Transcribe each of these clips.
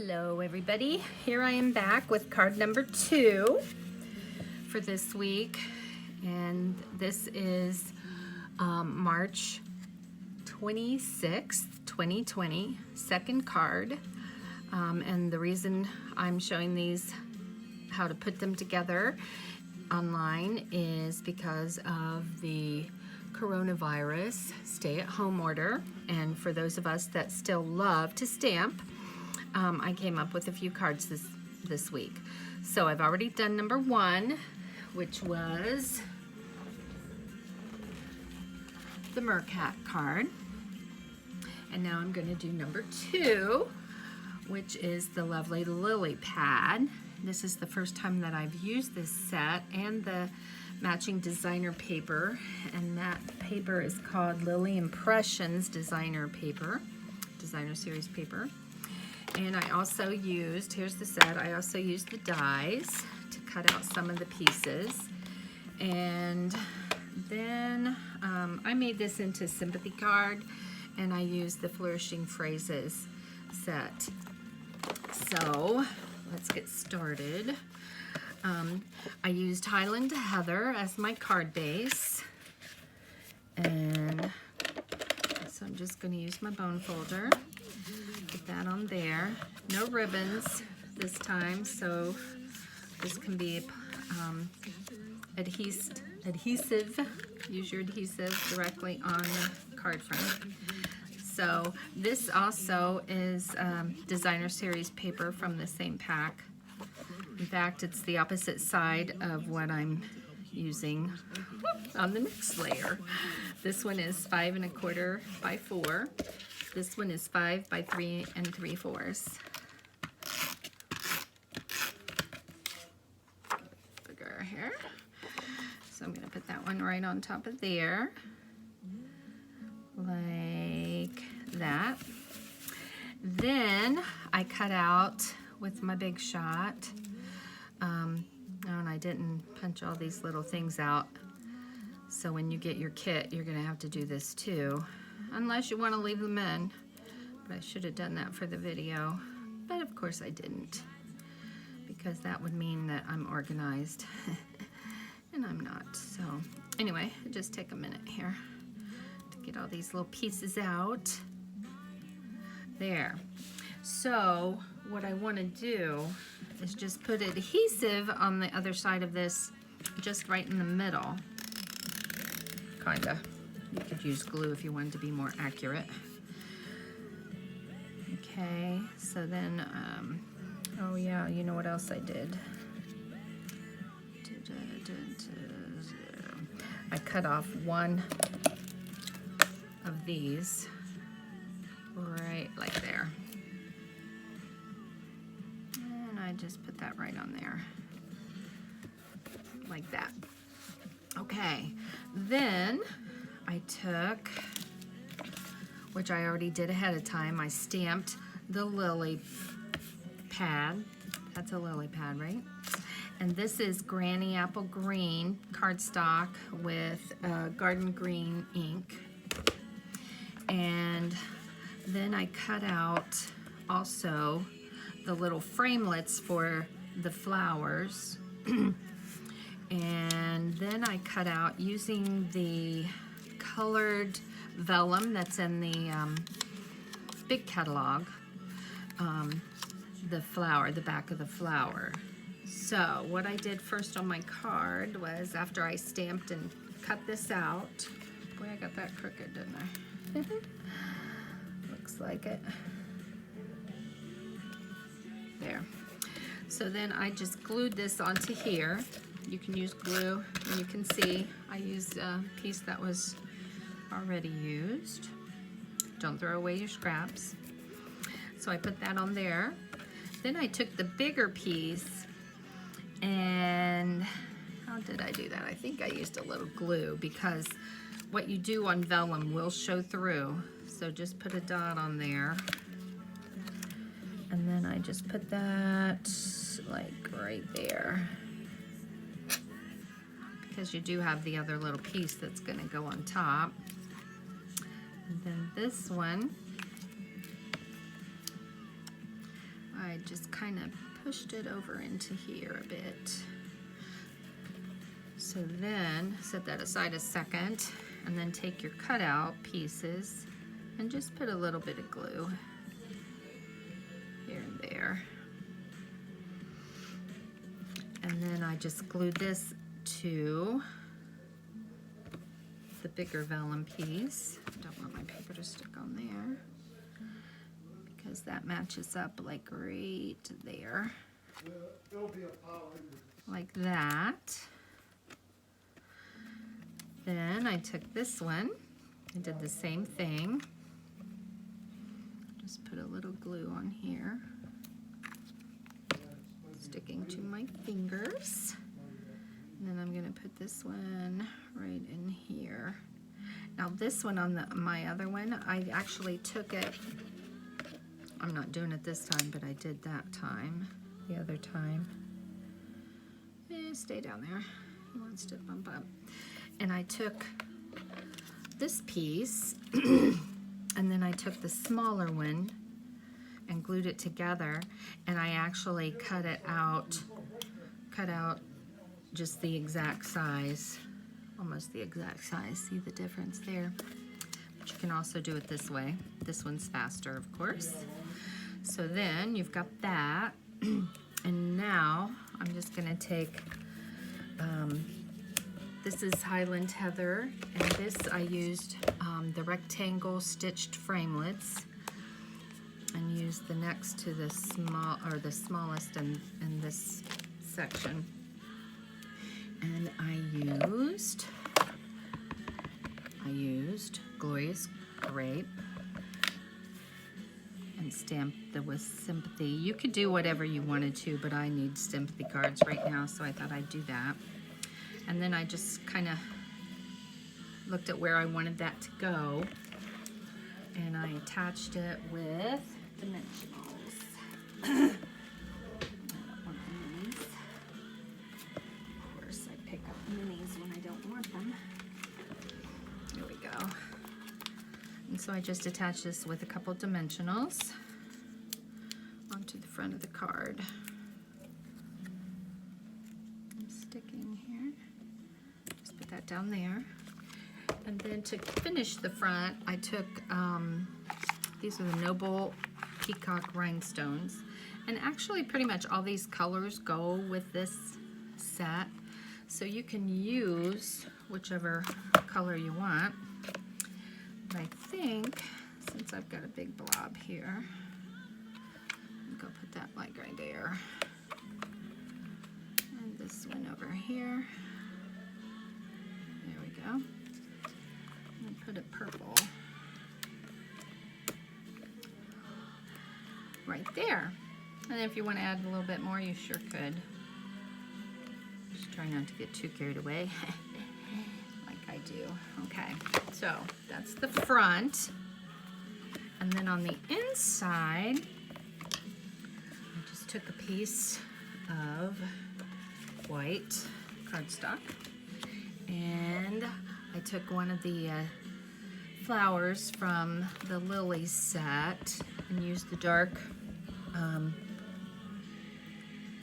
Hello everybody, here I am back with card number 2 for this week, and this is March 26th, 2020, second card, and the reason I'm showing these, how to put them together online, is because of the coronavirus stay-at-home order. And for those of us that still love to stamp, I came up with a few cards this week. So I've already done number 1, which was the Mercat card, and now I'm going to do number 2, which is the lovely Lily pad. This is the first time that I've used this set and the matching designer paper, and that paper is called Lily Impressions designer series paper. And I also used, here's the set, I also used the dies to cut out some of the pieces. And then I made this into a sympathy card, and I used the Flourishing Phrases set. So let's get started. I used Highland Heather as my card base, and so I'm just going to use my bone folder, put that on there. No ribbons this time, so this can be adhesive. Use your adhesive directly on the card front. So this also is designer series paper from the same pack. In fact, it's the opposite side of what I'm using on the next layer. This one is 5 1/4 by 4. This one is 5 by 3 3/4. Bigger here. So I'm going to put that one right on top of there, like that. Then I cut out with my Big Shot. And I didn't punch all these little things out. So when you get your kit, you're going to have to do this too, unless you want to leave them in. But I should have done that for the video, but of course I didn't, because that would mean that I'm organized and I'm not. So anyway, just take a minute here to get all these little pieces out. There. So what I want to do is just put adhesive on the other side of this, just right in the middle. Kinda. You could use glue if you wanted to be more accurate. Okay, so then, oh yeah, you know what else I did? I cut off one of these, right like there. And I just put that right on there, like that. Okay, then I took, which I already did ahead of time, I stamped the Lily pad. That's a Lily pad, right? And this is Granny Apple Green cardstock with garden green ink. And then I cut out also the little framelets for the flowers. And then I cut out, using the colored vellum that's in the big catalog, the flower, the back of the flower. So what I did first on my card was, after I stamped and cut this out, boy, I got that crooked, didn't I? Looks like it. There. So then I just glued this onto here. You can use glue, and you can see I used a piece that was already used. Don't throw away your scraps. So I put that on there. Then I took the bigger piece, and how did I do that? I think I used a little glue, because what you do on vellum will show through. So just put a dot on there. And then I just put that like right there, because you do have the other little piece that's going to go on top. And then this one, I I just kind of pushed it over into here a bit. So then set that aside a second, and then take your cutout pieces and just put a little bit of glue here and there. And then I just glued this to the bigger vellum piece. I don't want my paper to stick on there because that matches up like right there. Like that. Then I took this one and did the same thing. Just put a little glue on here, sticking to my fingers. And then I'm going to put this one right in here. Now this one on my other one, I actually took it. I'm not doing it this time, but I did that time, the other time. Stay down there. He wants to bump up. And I took this piece and then I took the smaller one and glued it together, and I actually cut out just the exact size, almost the exact size. See the difference there? But you can also do it this way. This one's faster, of course. So then you've got that, and now I'm just gonna take this is Highland Heather, and this I used the rectangle stitched framelits, and used the next to the smallest in this section. And I used Glorious Grape and stamped with sympathy. You could do whatever you wanted to, but I need sympathy cards right now, so I thought I'd do that. And then I just kind of looked at where I wanted that to go, and I attached it with dimensionals. I don't want minis. Of course, I pick up minis when I don't want them. There we go. And so I just attached this with a couple dimensionals onto the front of the card. I'm sticking here. Just put that down there. And then to finish the front, I took, these are the Noble Peacock Rhinestones. And actually pretty much all these colors go with this set. So you can use whichever color you want. But I think, since I've got a big blob here, I'm gonna put that like right there. And this one over here. There we go. And put it purple right there. And if you want to add a little bit more, you sure could. Just try not to get too carried away like I do. Okay, so that's the front. And then on the inside, I just took a piece of white cardstock, and I took one of the flowers from the lilies set and used the dark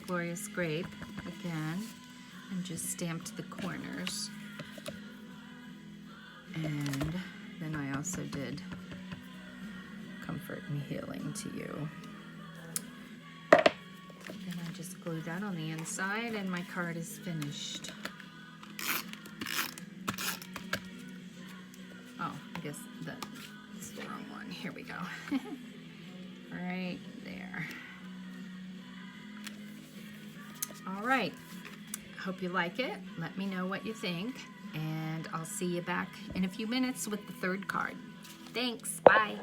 Glorious Grape again, and just stamped the corners. And then I also did Comfort and Healing to You. Then I just glued that on the inside, and my card is finished. Oh, I guess that's the wrong one. Here we go. Right there. All right. Hope you like it. Let me know what you think, and I'll see you back in a few minutes with the third card. Thanks. Bye.